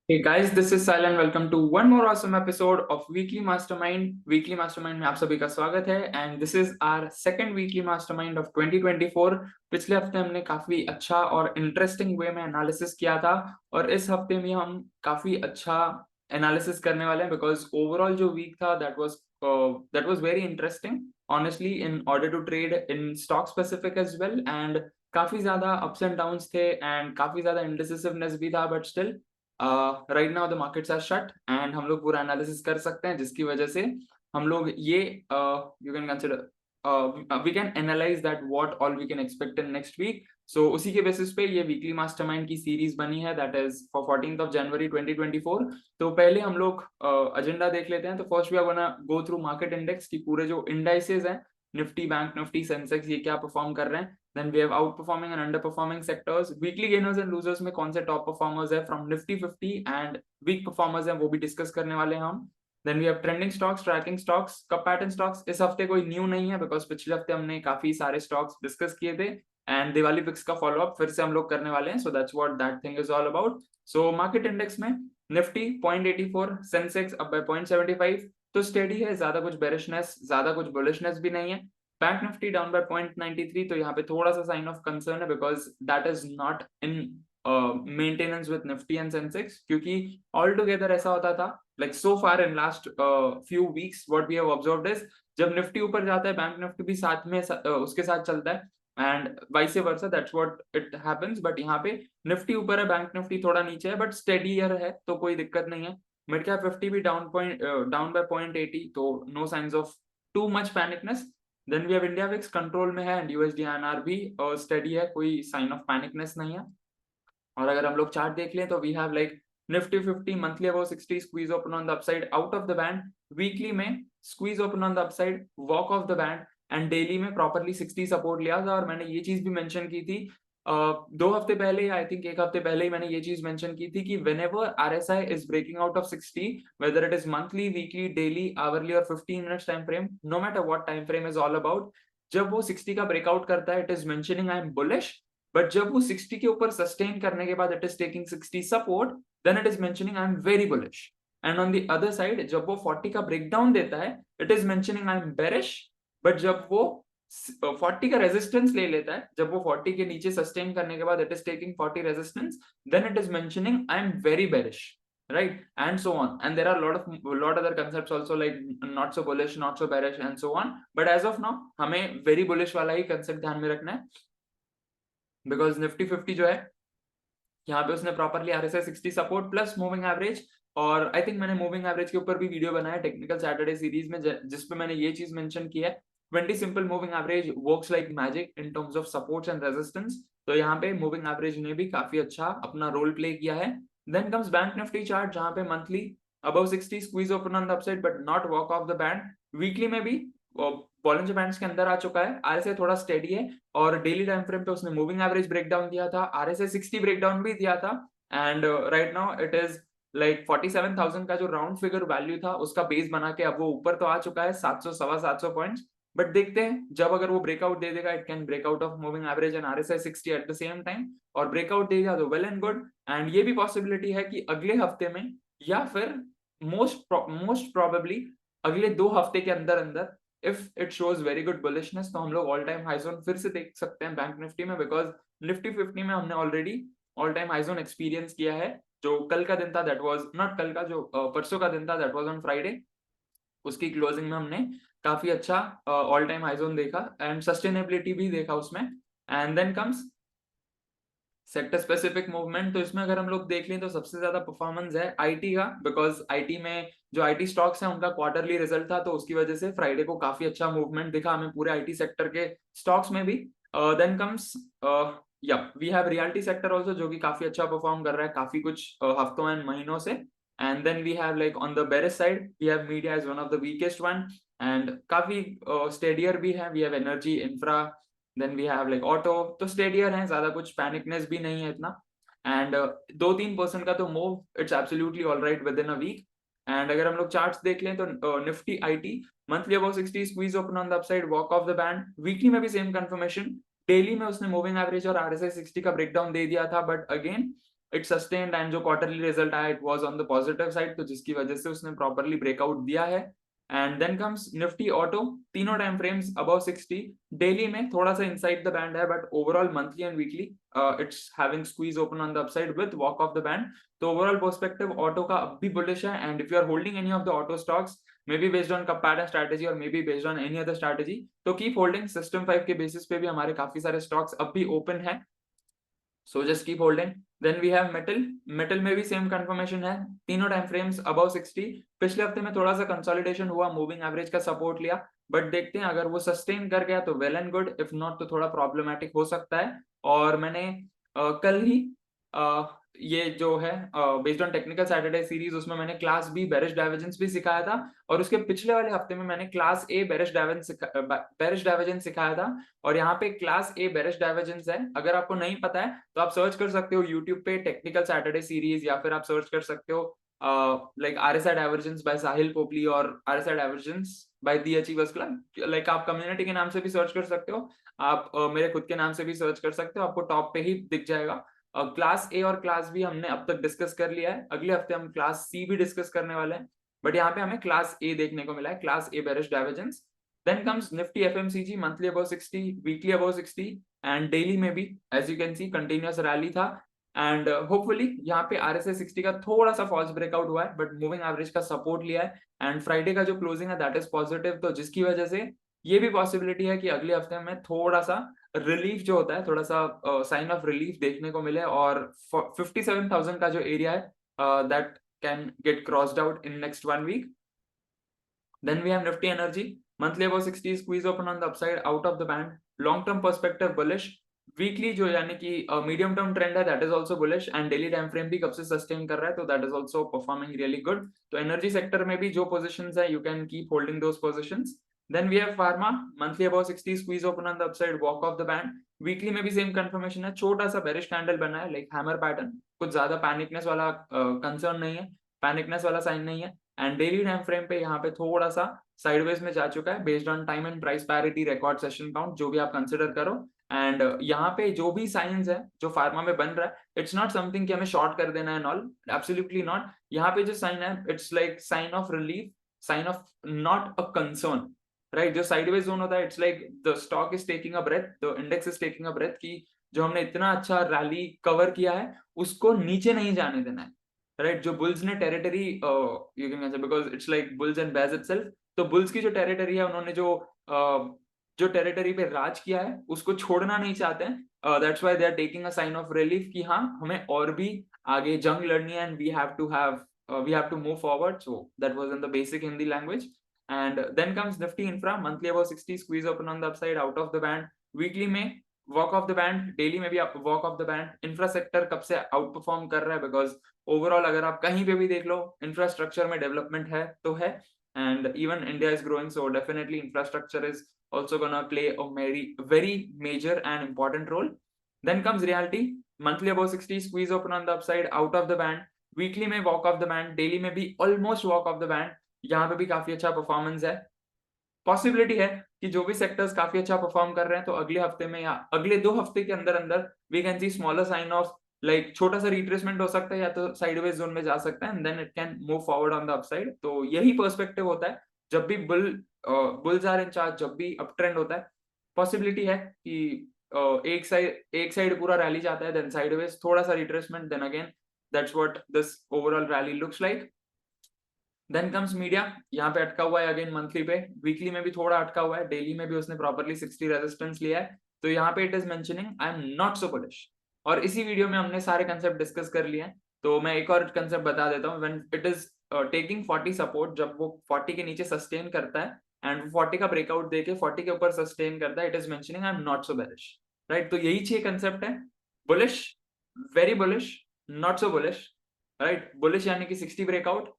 Hey guys, this is Sal and welcome to one more awesome episode of Weekly Mastermind. Weekly Mastermind में आप सभी का स्वागत है and this is our second Weekly Mastermind of 2024. पिछले हफ्ते हमने काफी अच्छा और इंटरेस्टिंग वे में एनालिसिस किया था और इस हफ्ते में हम काफी अच्छा एनालिसिस करने वाले हैं बिकॉज ओवरऑल जो वीक था that was very interesting honestly in order to trade in stock specific as well and काफी ज्यादा अप्स एंड डाउन्स थे एंड काफी ज्यादा इंडिसिसिवनेस भी था but still right now the markets are shut and हम लोग पूरा एनालिसिस कर सकते हैं जिसकी वजह से हम लोग ये you can consider we can analyse that what all we can expect in next week so उसी के बेसिस पे ये वीकली मास्टरमाइंड की सीरीज बनी है that is for 14th of January 2024. तो पहले हम लोग एजेंडा देख लेते हैं. तो first we are gonna go through market index की पूरे जो इंडाइसेस हैं निफ्टी, बैंक निफ्टी, सेंसेक्स ये क्या परफॉर्म कर रहे हैं. Then we have outperforming and underperforming sectors. Weekly gainers and losers में कौन से टॉप परफॉर्मर्स है from Nifty 50 and weak performers हैं वो भी डिस्कस करने वाले हैं हम. Then we have trending stocks, tracking stocks, cup pattern stocks. इस हफ्ते कोई न्यू नहीं है बिकॉज पिछले हफ्ते हमने काफी सारे स्टॉक्स डिस्कस किए थे एंड दिवाली पिक्स का फॉलो अप फिर से हम लोग करने वाले हैं. So that's what that thing is all about. So market index में निफ्टी 0.84, सेंसेक्स अप बाय 0.75. तो स्टेडी है, ज्यादा कुछ बेरिशनेस ज्यादा कुछ बुलिशनेस भी नहीं है. Bank Nifty down by 0.93. तो यहाँ पे थोड़ा सा साइन ऑफ कंसर्न है because that is not in maintenance with Nifty and Sensex क्योंकि ऑल टुगेदर ऐसा होता था like so far in last few weeks what we have observed is जब निफ्टी ऊपर जाता है बैंक निफ्टी भी साथ में उसके साथ चलता है and vice versa that's what it happens. But यहाँ पे निफ्टी ऊपर है, बैंक निफ्टी थोड़ा नीचे है बट स्टेडीयर है तो कोई दिक्कत नहीं है. मिड कैप 50 भी डाउन बाय 0.80. तो no signs of too much panickness. Then we have India VIX control में है एंड यूएसडी आईएनआर भी स्टडी है, कोई साइन ऑफ पैनिकनेस नहीं है. और अगर हम लोग चार्ट देख लें तो we have like Nifty 50 monthly above 60 squeeze open on the upside out of the band, weekly में squeeze open on the upside walk of the band and daily में प्रॉपर्ली 60 सपोर्ट लिया था. और मैंने ये चीज भी मेंशन की थी 2 हफ्ते पहले, आई थिंक 1 हफ्ते पहले ही मैंने ये चीज मेंशन की थी कि whenever RSI is breaking out of 60, whether it is monthly, weekly, daily, hourly or 15 minutes time frame, no matter what time frame is all about, जब वो 60 का ब्रेकआउट करता है it is mentioning I am bullish. But जब वो 60 के ऊपर sustain करने के बाद it is taking 60 support then it is mentioning I am very bullish. And on the other side जब वो 40 का ब्रेकडाउन देता है it is mentioning I am bearish. But जब वो 40 का रेजिस्टेंस ले लेता है, जब वो 40 के नीचे सस्टेन करने के बाद it is taking 40 resistance then it is mentioning I am very bearish, right? And so on. And there are lot other concepts also like not so bullish, not so bearish and so on. But as of now हमें very bullish वाला ही concept ध्यान में रखना है because Nifty 50 जो है यहाँ पे उसने properly RSI 60 support plus moving average. और आई थिंक मैंने मूविंग एवरेज के ऊपर भी वीडियो बनाया टेक्निकल सैटरडे सीरीज में जिसपे मैंने ये चीज मेंशन की है 20 simple moving average works like magic in terms of supports and resistance. तो यहाँ पे मूविंग एवरेज ने भी काफी अच्छा अपना रोल प्ले किया है. Then comes bank Nifty chart जहाँ पे monthly above 60 squeeze open on the upside but not walk of the band. Weekly में भी बॉलिंजर बैंड्स के अंदर आ चुका है, RSI थोड़ा स्टेडी है और डेली टाइम फ्रेम पे उसने मूविंग एवरेज ब्रेकडाउन दिया था, RSI 60 ब्रेकडाउन भी दिया था and right now it is like 47,000 का जो राउंड फिगर वैल्यू था उसका बेस बना के अब वो ऊपर तो आ चुका है 700 सवा 700 पॉइंट्स. बट देखते हैं जब अगर वो ब्रेकआउट दे देगा it can breakout of moving average and RSI 60 at the same time. और ब्रेकआउट देगा तो वेल एंड गुड. एंड ये भी पॉसिबिलिटी है कि अगले हफ्ते में या फिर मोस्ट प्रोबेबली अगले 2 हफ्ते के अंदर अंदर if it shows very good bullishness तो हम लोग ऑल टाइम हाई जोन फिर से देख सकते हैं बैंक निफ्टी में बिकॉज निफ्टी 50 में हमने already all time high zone experience किया है. जो कल का दिन था दैट वाज नॉट कल का, जो परसों का दिन था दैट वाज ऑन फ्राइडे. उसकी क्लोजिंग में हमने काफी अच्छा ऑल टाइम हाई जोन देखा एंड सस्टेनेबिलिटी भी देखा उसमें. And then comes sector specific movement. तो इसमें अगर हम लोग देख लें तो सबसे ज्यादा परफॉर्मेंस है आईटी का बिकॉज आईटी में जो आईटी स्टॉक्स हैं उनका क्वार्टरली रिजल्ट था तो उसकी वजह से फ्राइडे को काफी अच्छा मूवमेंट दिखा हमें पूरे आईटी सेक्टर के स्टॉक्स में भी. Then comes we have reality sector also जो कि काफी अच्छा परफॉर्म कर रहा है काफी कुछ हफ्तों एंड महीनों से. And then we have like on the bearish side we have media as one of the weakest one and काफी स्टेडियर भी है. We have energy, infra, then we have like auto. तो स्टेडियर है, ज्यादा कुछ panicness भी नहीं है इतना. एंड 2-3% का तो move it's absolutely alright within a week. And अगर हम लोग चार्ट्स देख लें तो Nifty IT monthly above 60 squeeze open on the upside walk of the band. Weekly में भी सेम कंफर्मेशन, डेली में उसने मूविंग एवरेज और RSI 60 का ब्रेकडाउन दे दिया था but again it sustained and जो क्वार्टरली रिजल्ट आया it was on the positive side, तो जिसकी वजह से उसने प्रॉपरली ब्रेकआउट दिया है। And then comes Nifty auto, तीनों टाइम फ्रेम्स अबव 60, डेली में थोड़ा सा इनसाइड द बैंड है, but overall monthly and weekly it's having squeeze open on the upside with walk of the band. तो overall perspective auto का अब भी bullish है। And if you are holding any of the auto stocks, may be based on comparative strategy और may be based on any other strategy, तो keep holding. System 5 के basis पे भी हमारे काफी सारे स्टॉक्स अब भी ओपन है, so just keep holding. Then we have metal में भी सेम कंफर्मेशन है, तीनों टाइम फ्रेम्स अबव 60। पिछले हफ्ते में थोड़ा सा कंसोलिडेशन हुआ, मूविंग एवरेज का सपोर्ट लिया, बट देखते हैं अगर वो सस्टेन कर गया तो well and good, if not तो थोड़ा प्रॉब्लमेटिक हो सकता है। और मैंने कल ही ये जो है based on technical Saturday series, उसमें मैंने क्लास बी बेरिश डाइवर्जेंस भी सिखाया था, और उसके पिछले वाले हफ्ते में मैंने क्लास ए बेरिश डाइवर्जेंस सिखाया था। और यहाँ पे क्लास ए बेरिश डाइवर्जेंस है, अगर आपको नहीं पता है तो आप सर्च कर सकते हो यूट्यूब पे टेक्निकल सैटरडे सीरीज, या फिर आप सर्च कर सकते हो लाइक आरएसआई डाइवर्जेंस बाय साहिल पोपली और RSI divergence by the achievers club. Like आप कम्युनिटी के नाम से भी सर्च कर सकते हो, आप मेरे खुद के नाम से भी सर्च कर सकते हो, आपको टॉप पे ही दिख जाएगा। क्लास ए और क्लास बी हमने अब तक डिस्कस कर लिया है, अगले हफ्ते हम क्लास सी भी डिस्कस करने वाले हैं, बट यहाँ पे हमें क्लास ए देखने को मिला है, class a bearish divergence. Then comes Nifty FMCG, monthly above 60, weekly above 60, and daily में भी as you can see continuous rally था। एंड होपफुली यहाँ पे आरएसआई 60 का थोड़ा सा फॉल्स ब्रेकआउट हुआ है, बट मूविंग एवरेज का सपोर्ट लिया है, एंड फ्राइडे का जो क्लोजिंग है दैट इज पॉजिटिव, तो जिसकी वजह से ये भी पॉसिबिलिटी है कि अगले हफ्ते में थोड़ा सा रिलीफ जो होता है, थोड़ा सा साइन ऑफ रिलीफ देखने को मिले, और 57,000 का जो एरिया है that can get crossed out in next 1 week. Then we have Nifty Energy, monthly above 60, squeeze open on the upside, out of the band, long term perspective bullish, weekly जो यानी कि मीडियम टर्म ट्रेंड है that is also bullish, and daily time frame भी कब से sustain कर रहा है, तो that is also performing really good. तो एनर्जी सेक्टर में भी जो पोजीशंस है you can keep holding those positions. Then we have pharma, monthly above 60, squeeze open on the upside, walk of the band, weekly में भी same confirmation है, छोटा सा बेरिश कैंडल बना है लाइक हैमर पैटर्न, कुछ ज्यादा पैनिकनेस वाला कंसर्न नहीं है, पैनिकनेस वाला साइन नहीं है। एंड डेली टाइम फ्रेम पे यहाँ पे थोड़ा सा साइडवेज में जा चुका है based on time and price parity, record session count, जो भी आप कंसिडर करो। एंड यहाँ पे जो भी साइंस है जो फार्मा में बन रहा है, इट्स नॉट समथिंग कि हमें शॉर्ट कर देना है एंड ऑल, एब्सोल्युटली नॉट। यहाँ पे जो साइन है it's like sign of relief, sign of not a concern, right. जो साइडवेज जोन होता है it's like the stock is taking a breath, the index is taking a breath, कि जो हमने इतना अच्छा रैली कवर किया है उसको नीचे नहीं जाने देना है, राइट। जो बुल्स ने territory, you can say because it's like bulls and bears itself, तो बुल्स की जो टेरिटरी है उन्होंने जो टेरिटरी पे राज किया है उसको छोड़ना नहीं चाहते हैं, that's why they are taking a sign of relief कि हाँ हमें और भी आगे जंग लड़नी है, and we have to move forward. So that was in the basic Hindi language. And then comes Nifty infra, monthly above 60, squeeze open on the upside, out of the band, weekly में walk of the band, daily में भी walk of the band. Infra sector कब से out perform कर रहा है, because overall अगर आप कहीं पे भी देख लो इंफ्रास्ट्रक्चर में डेवलपमेंट है तो है, and even India is growing, so definitely infrastructure is also gonna play a very major and important role. Then comes reality, monthly above 60, squeeze open on the upside, out of the band, weekly में walk off the band, daily में भी almost walk off the band, यहाँ पे भी काफी अच्छा performance है। Possibility है कि जो भी सेक्टर्स काफी अच्छा परफॉर्म कर रहे हैं तो अगले हफ्ते में या अगले 2 हफ्ते के अंदर अंदर we can see smaller sign of like छोटा सा रिट्रेसमेंट हो सकता है, या तो साइडवेज जोन में जा सकता है, and then it can move forward on the upside. तो यही पर्सपेक्टिव होता है जब भी बुल्स आर इन चार्ज, जब भी अप ट्रेंड होता है, पॉसिबिलिटी है कि एक साइड पूरा रैली जाता है, देन साइडवेज थोड़ा सा retracement, then again that's what this overall rally looks like. Then comes media, यहाँ पे अटका हुआ है अगेन मंथली पे, वीकली में भी थोड़ा अटका हुआ है, डेली में भी उसने प्रॉपर्ली 60 रेजिस्टेंस लिया है, तो यहाँ पे it is mentioning I am not so bullish. और इसी वीडियो में हमने सारे कंसेप्ट डिस्कस कर लिए हैं, तो मैं एक और कंसेप्ट बता देता हूँ। When it is taking 40 support, जब वो 40 के नीचे सस्टेन करता है एंड 40 का ब्रेकआउट देके 40 के ऊपर सस्टेन करता है, it is mentioning I am not so bearish, right. तो यही 6 कंसेप्ट है, bullish, very bullish, not so bullish, right. Bullish यानी कि 60 ब्रेकआउट,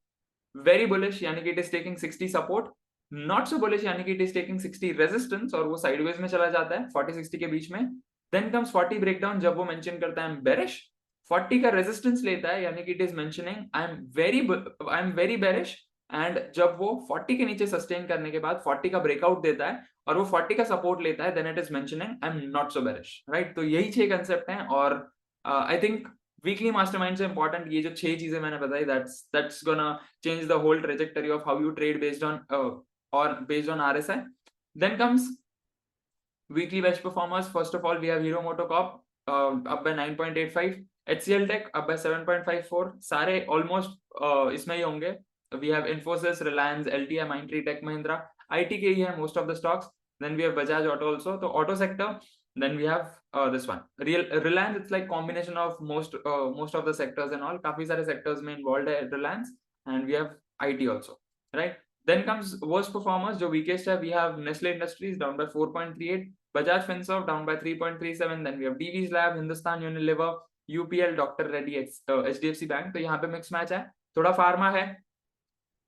वेरी बुलिश यानी कि it is taking 60 support, not so bullish यानी कि इट इज टेकिंग 60 रेजिस्टेंस और वो साइडवेज में चला जाता है 40-60 के बीच में। देन कम्स 40 ब्रेकडाउन, जब वो मेंशन करता है बेरिश, 40 का रेजिस्टेंस लेता है यानी कि it is mentioning I am very bearish, and जब वो 40 के नीचे सस्टेन करने के बाद 40 का ब्रेकआउट देता है और वो 40 का सपोर्ट लेता है, then it is mentioning I am not so bearish, right. तो यही 6 कंसेप्ट हैं, और आई थिंक वीकली मास्टरमाइंड से इंपॉर्टेंट ये जो 6 चीजें मैंने बताई, that's gonna change the whole trajectory of how you trade based on or based on RSI. Then comes weekly best performers. First of all, we have Hero MotoCorp up by 9.85, HCL Tech up by 7.54. सारे almost इसमें ही होंगे. We have Infosys, Reliance, LTI, Mindtree, Tech Mahindra, IT के ही है most of the stocks. Then we have Bajaj Auto also. तो auto sector. Then we have this one. Reliance, it's like combination of most of the sectors and all. काफी सारे sectors में involved है Reliance, and we have IT also, right? Then comes worst performers, जो weakest है. We have Nestle Industries down by 4.38, Bajaj Finserv down by 3.37. Then we have Divi's Lab, Hindustan Unilever, UPL, Dr. Reddy, HDFC Bank. तो यहाँ पे mix match है. थोड़ा pharma है,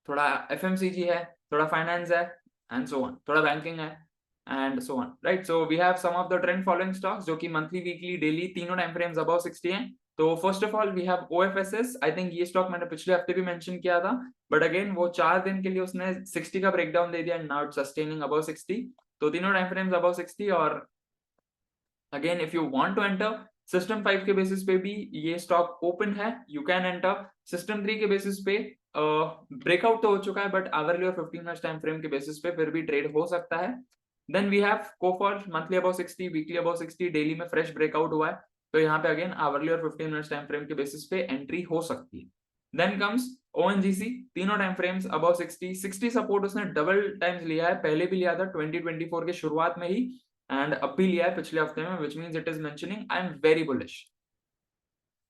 थोड़ा FMCG है, थोड़ा फाइनेंस है, and so on. थोड़ा बैंकिंग है, and so on, right? So we have some of the trend following stocks जो कि monthly, weekly, daily तीनों टाइम फ्रेम्स above 60 हैं. तो first of all we have OFSS. I think ये stock मैंने पिछले हफ्ते भी मेंशन किया था, बट अगेन वो 4 दिन के लिए उसने 60 का ब्रेकडाउन दे दिया, and now it's sustaining above 60. तो तीनों टाइम फ्रेम्स अबव 60. और again if you want to enter system 5 के बेसिस पे भी ये स्टॉक ओपन है, यू कैन एंटर. सिस्टम 3 के बेसिस पे ब्रेकआउट तो हो चुका है, बट आवरली और 15 मिनट्स टाइम फ्रेम के बेसिस पे फिर भी ट्रेड हो सकता है. Then we have Coforge, monthly above 60, weekly above 60, daily में फ्रेश ब्रेकआउट हुआ है. तो यहाँ पे अगेन आवरली और 15 मिनट्स टाइम फ्रेम के बेसिस पे एंट्री हो सकती है. देन कम्स ONGC, तीनों टाइम फ्रेम्स अबव 60. 60 सपोर्ट उसने डबल टाइम्स लिया है, पहले भी लिया था 2024 के शुरुआत में ही, एंड अब भी लिया है पिछले हफ्ते में, which means it is mentioning I am very bullish.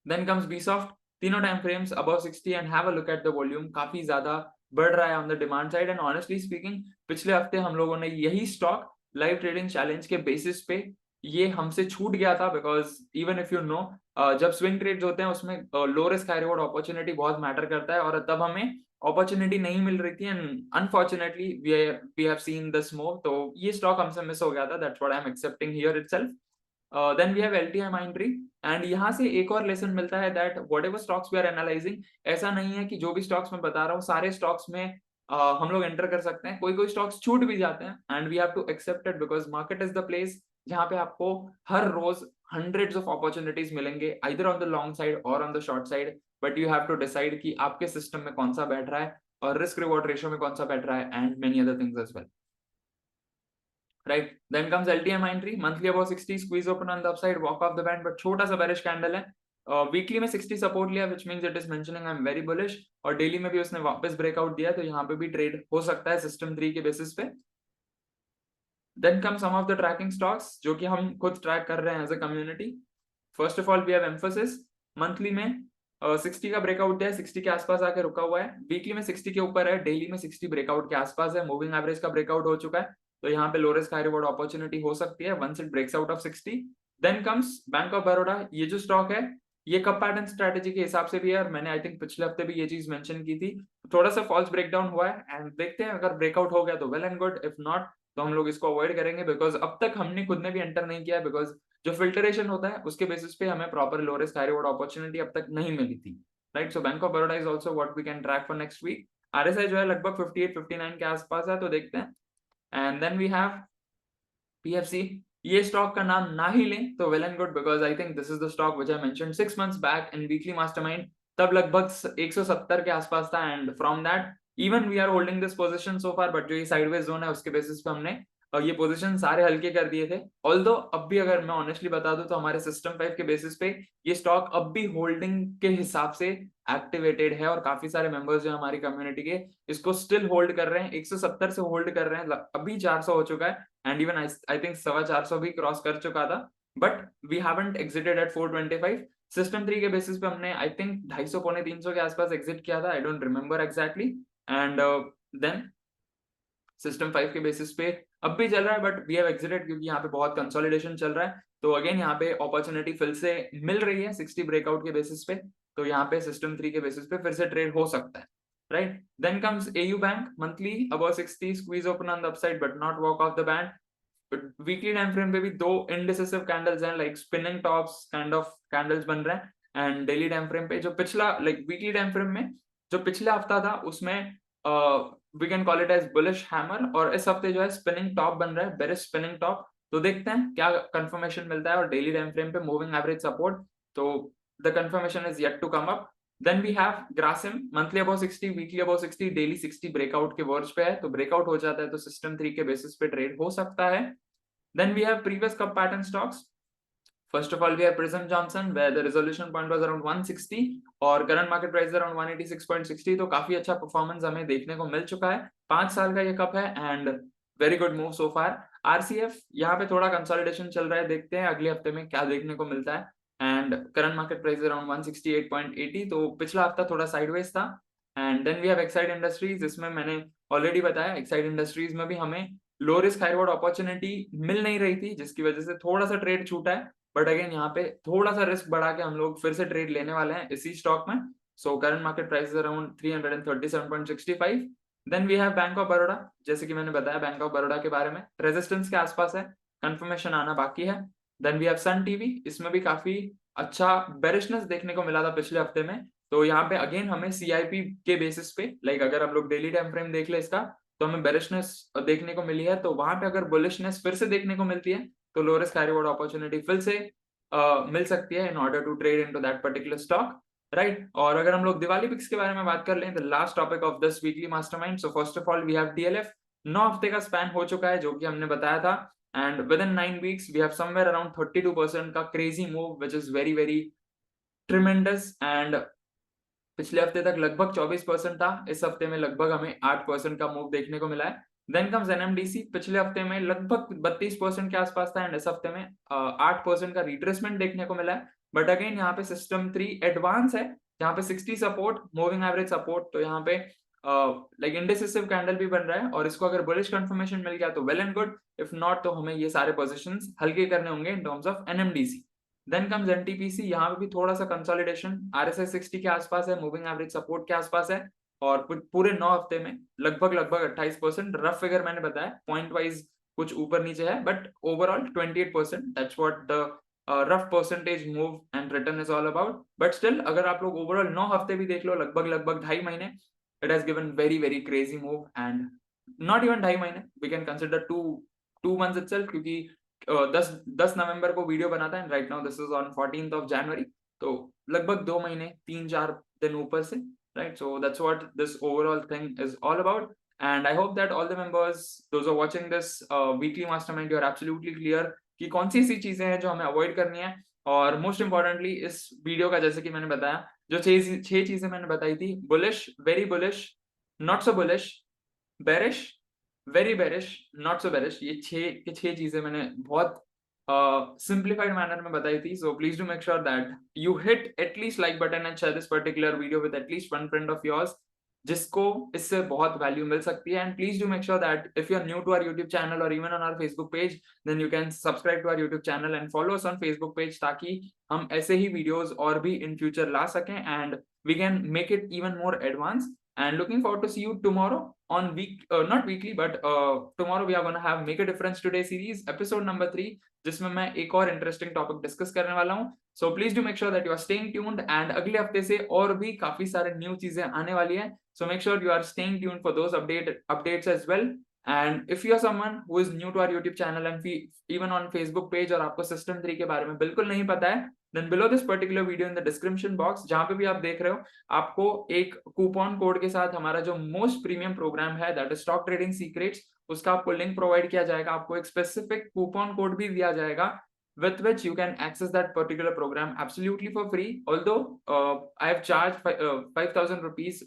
Then comes Bsoft, तीनों time frames above 60, and have a look at the volume, काफी ज्यादा बढ़ रहा है on the demand side. And honestly speaking पिछले हफ्ते हम लोगों ने यही स्टॉक लाइव ट्रेडिंग चैलेंज के बेसिस पे ये हमसे छूट गया था, because even if you know जब स्विंग ट्रेड्स होते हैं उसमें लो रिस्क हाई रिवॉर्ड अपॉर्चुनिटी बहुत मैटर करता है, और तब हमें अपॉर्चुनिटी नहीं मिल रही थी, and unfortunately we have seen this move. तो ये स्टॉक हमसे मिस हो गया था, that's what I am accepting here itself. Then we have LTI Mindtree, and यहाँ से एक और लेसन मिलता है that whatever stocks we are analyzing, ऐसा नहीं है कि जो भी स्टॉक्स मैं बता रहा हूँ सारे स्टॉक्स में हम लोग एंटर कर सकते हैं. कोई कोई स्टॉक्स छूट भी जाते हैं, and we have to accept it, because market is the place जहाँ पे आपको हर रोज हंड्रेड्स ऑफ अपॉर्चुनिटीज मिलेंगे, either on the long side और on the short side. But you have to decide कि आपके सिस्टम में कौन सा बैठ रहा है, और रिस्क रिवॉर्ड रेशियो में कौन सा बैठ रहा है, and many other things as well. Right, then comes LTI Mindtree, monthly above 60, squeeze open on the upside, walk off the band, but छोटा सा bearish candle है. वीकली में 60 सपोर्ट लिया, which means it is mentioning I am very bullish, और daily में भी उसने वापस ब्रेकआउट दिया, तो यहाँ पे भी ट्रेड हो सकता है सिस्टम 3 के बेसिस पे. Then comes some of the tracking stocks जो कि हम खुद ट्रैक कर रहे हैं as a community. First of all we have Mphasis, monthly में 60 का ब्रेकआउट है, 60 के आसपास आके रुका हुआ है. वीकली में 60 के ऊपर है, डेली में 60 ब्रेकआउट के आसपास है, मूविंग एवरेज का ब्रेकआउट हो चुका है. तो यहाँ पे low risk high reward opportunity हो सकती है once it breaks out of 60. Then comes bank of Baroda. ये जो स्टॉक है ये कप पैटर्न स्ट्रेटेजी के हिसाब से भी है, और मैंने आई थिंक पिछले हफ्ते भी ये चीज मेंशन की थी. थोड़ा सा फॉल्स ब्रेकडाउन हुआ है, एंड देखते हैं अगर ब्रेकआउट हो गया तो well and good, if not तो हम लोग इसको अवॉइड करेंगे, बिकॉज अब तक हमने खुद ने भी एंटर नहीं किया, बिकॉज जो फिल्टरेशन होता है उसके बेसिस पे हमें proper low risk high reward opportunity अब तक नहीं मिली थी. Right, so bank of Baroda is also what we can track for next week. RSI जो है लगभग 58-59 के आसपास है, तो देखते हैं. And then we have PFC. ये स्टॉक का नाम ना ही लें तो well and good, because I think this is the stock which I mentioned 6 months back in weekly mastermind. तब लगभग 170 के आसपास था, and from that even we are holding this position so far, but जो ये साइडवेज जोन है उसके basis पे हमने ये पोजीशन सारे हल्के कर दिए थे. ऑल्दो अब भी अगर मैं ऑनेस्टली बता दूं तो हमारे सिस्टम 5 के बेसिस पे ये स्टॉक अब भी होल्डिंग के हिसाब से एक्टिवेटेड है, और काफी सारे मेंबर्स जो हमारी कम्युनिटी के इसको स्टिल होल्ड कर रहे हैं. 170 से होल्ड कर रहे हैं, अभी 400 हो चुका है, एंड इवन आई थिंक 450 भी क्रॉस कर चुका था, but we haven't exited at 425. System 3 के बेसिस पे हमने आई थिंक 250 पौने 300 के आसपास एग्जिट किया था, I don't remember exactly. And then system 5 के बेसिस पे अब भी चल रहा है, बट वी हैव एग्जिटेड क्योंकि यहाँ पे बहुत कंसोलिडेशन चल रहा है. तो अगेन यहाँ पे अपॉर्चुनिटी फिर से मिल रही है 60 ब्रेकआउट के बेसिस पे, तो यहाँ पे सिस्टम 3 के बेसिस पे फिर से ट्रेड हो सकता है. Right, then comes AU bank, monthly above 60, squeeze open on the upside but not walk of the band. Weekly time frame पे भी दो इनडिसिसिव कैंडल्स हैं, like spinning tops kind of candles बन रहे हैं. एंड डेली टाइम फ्रेम पे जो पिछला लाइक वीकली टाइम फ्रेम में जो पिछला हफ्ता था उसमें we can call it as bullish hammer, और इस हफ्ते जो है स्पिनिंग टॉप बन रहा है, बेरिश स्पिनिंग टॉप. तो देखते हैं क्या कंफर्मेशन मिलता है, और डेली टाइम फ्रेम पे मूविंग एवरेज सपोर्ट. तो the confirmation is yet to come up. Then we have Grasim, monthly above 60, weekly above 60, daily 60 breakout के वर्ज पे है, तो ब्रेकआउट हो जाता है तो सिस्टम 3 के बेसिस पे ट्रेड हो सकता है. Then we have previous cup pattern stocks. First of all, we have Prism Johnson, where the resolution point was around 160 और current market price around 186.60, तो काफी अच्छा परफॉर्मेंस हमें देखने को मिल चुका है. 5 साल का ये कप है and very good move so far. RCF यहाँ पे थोड़ा कंसोलिडेशन चल रहा है, देखते हैं अगले हफ्ते में क्या देखने को मिलता है. And current market price around 168.80, तो पिछला हफ्ता थोड़ा साइडवेज था. And then we have Exide Industries, इसमें मैंने ऑलरेडी बताया एक्साइड इंडस्ट्रीज में भी हमें low risk high reward opportunity मिल नहीं रही थी, जिसकी वजह से थोड़ा सा ट्रेड छूटा है. बट अगेन यहाँ पे थोड़ा सा रिस्क बढ़ा के हम लोग फिर से ट्रेड लेने वाले हैं इसी स्टॉक में. So current market price around 337.65. Then we have bank of Baroda, जैसे कि मैंने बताया बैंक ऑफ बड़ौदा के बारे में, रेजिस्टेंस के आसपास है, कंफर्मेशन आना बाकी है. Then we have Sun TV, इसमें भी काफी अच्छा बेरिशनेस देखने को मिला था पिछले हफ्ते में, तो यहाँ पे अगेन हमें CIP के बेसिस पे, लाइक अगर हम लोग डेली टाइम फ्रेम देख ले इसका, तो हमें बेरिशनेस देखने को मिली है. तो वहां पे अगर बुलिशनेस फिर से देखने को मिलती है तो low risk high reward opportunity फिर से मिल सकती है in order to trade into that particular stock, right. और अगर हम लोग दिवाली पिक्स के बारे में बात कर लें, the last topic of this weekly mastermind. So first of all we have DLF, 9 हफ्ते का स्पैन हो चुका है जो कि हमने बताया था, and within 9 weeks we have somewhere around 32% का crazy move which is very very tremendous. And पिछले हफ्ते तक लगभग 24% था, इस हफ्ते में लगभग हमें 8% का मूव देखने को मिला है. देन कम्स NMDC, पिछले हफ्ते में लगभग 32% के आसपास था एंड इस हफ्ते में 8% का रिट्रेसमेंट देखने को मिला है. बट अगेन यहाँ पे सिस्टम 3 एडवांस है, यहाँ पे 60 सपोर्ट, मूविंग एवरेज सपोर्ट, तो यहाँ पे लाइक इंडिसिसिव कैंडल भी बन रहा है, और इसको अगर बुलिश कंफर्मेशन मिल गया तो well and good, if not तो हमें ये सारे पोजीशंस हल्के करने होंगे in terms of NMDC. Then comes NTPC, यहाँ पे भी थोड़ा सा कंसोलिडेशन, RSI 60 के आसपास है, मूविंग एवरेज सपोर्ट के आसपास है, और पूरे 9 हफ्ते में लगभग 28%, रफ फिगर मैंने बताया, पॉइंट वाइज कुछ ऊपर नीचे है, but overall 28%, that's what the rough percentage move and return is all about. But still अगर आप लोग ओवरऑल 9 हफ्ते भी देख लो, लगभग 2.5 महीने, it has given very very crazy move. And not even 2.5 महीने, we can consider 2 months itself, क्योंकि 10 नवंबर को वीडियो बनाता है, right now this is on 14th of January, तो लगभग 2 महीने 3-4 दिन ऊपर से, right? So that's what this overall thing is all about, and I hope that all the members, those who are watching this weekly mastermind, you are absolutely clear कि कौन सी ऐसी चीजें हैं जो हमें अवॉइड करनी है. और मोस्ट इंपॉर्टेंटली इस वीडियो का, जैसे कि मैंने बताया, जो 6 चीजें मैंने बताई थी, bullish, very bullish, not so bullish, bearish, very bearish, not so bearish, ये 6 चीजें मैंने बहुत simplified manner में बताई थी. So please do make sure that you hit at least like button and share this particular video with at least one friend of yours जिसको इससे बहुत वैल्यू मिल सकती है. And please do make sure that if you are new to our YouTube channel और even on our Facebook page, then you can subscribe to our YouTube channel and follow us on Facebook page, ताकि हम ऐसे ही videos और भी इन future ला सकें and we can make it even more advance. And looking forward to see you tomorrow on not weekly, but tomorrow we are going to have Make a Difference Today series, episode number 3, जिसमें मैं एक और interesting topic discuss करने वाला हूँ. So please do make sure that you are staying tuned, and अगले हफ्ते से और भी काफी सारे न्यू चीजें आने वाली हैं. So make sure you are staying tuned for those updates as well. And if you are someone who is new to our YouTube channel and even on Facebook page, और आपको सिस्टम 3 के बारे में बिल्कुल नहीं पता है, then below this particular video in the description box, जहां पे भी आप देख रहे हो, आपको एक कूपन कोड के साथ हमारा जो मोस्ट प्रीमियम प्रोग्राम है, that is stock trading secrets, उसका आपको लिंक प्रोवाइड किया जाएगा. आपको एक स्पेसिफिक कूपन कोड भी दिया जाएगा with which you can access that particular program absolutely for free. Although I have charged 5,000 rupees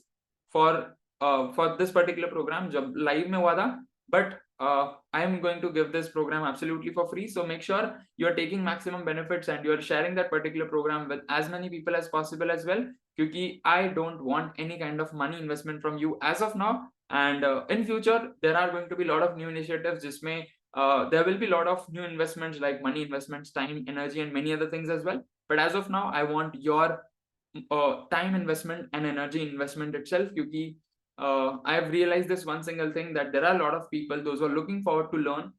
for this particular program जब लाइव में हुआ था, but I am going to give this program absolutely for free. So make sure you are taking maximum benefits and you are sharing that particular program with as many people as possible as well, क्योंकि I don't want any kind of money investment from you as of now. And in future there are going to be a lot of new initiatives जिसमें there will be a lot of new investments like money investments, time, energy and many other things as well. But as of now I want your time investment and energy investment itself, क्योंकि I have realized this one single thing, that there are a lot of people, those who are looking forward to learn,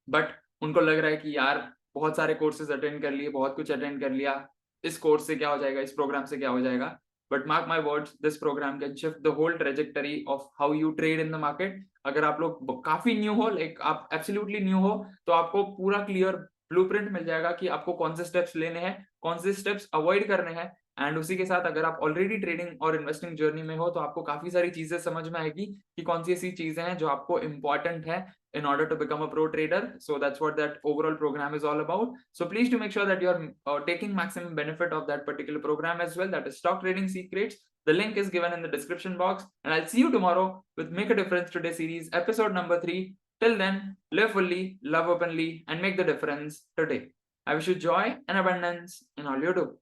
but उनको लग रहा है कि यार बहुत सारे courses attend कर लिए, बहुत कुछ अटेंड कर लिया, इस कोर्स से क्या हो जाएगा, इस प्रोग्राम से क्या हो जाएगा. But mark my words, this program can shift the whole trajectory of how you trade in the market. अगर आप लोग काफी न्यू हो, लाइक आप एब्सोल्युटली न्यू हो, तो आपको पूरा क्लियर ब्लूप्रिंट मिल जाएगा कि आपको कौन से स्टेप्स लेने हैं, कौन से स्टेप्स अवॉइड करने हैं। एंड उसी के साथ अगर आप ऑलरेडी ट्रेडिंग और इन्वेस्टिंग जर्नी में हो तो आपको काफी सारी चीजें समझ में आएगी कि कौन सी ऐसी चीजें हैं जो आपको इंपॉर्टेंट है in order to become a pro trader. So that's what that overall program is all about. So please to make sure that you're taking maximum benefit of that particular program as well. That is Stock Trading Secrets. The link is given in the description box. And I'll see you tomorrow with Make a Difference Today series, episode number 3. Till then, live fully, love openly, and make the difference today. I wish you joy and abundance in all you do.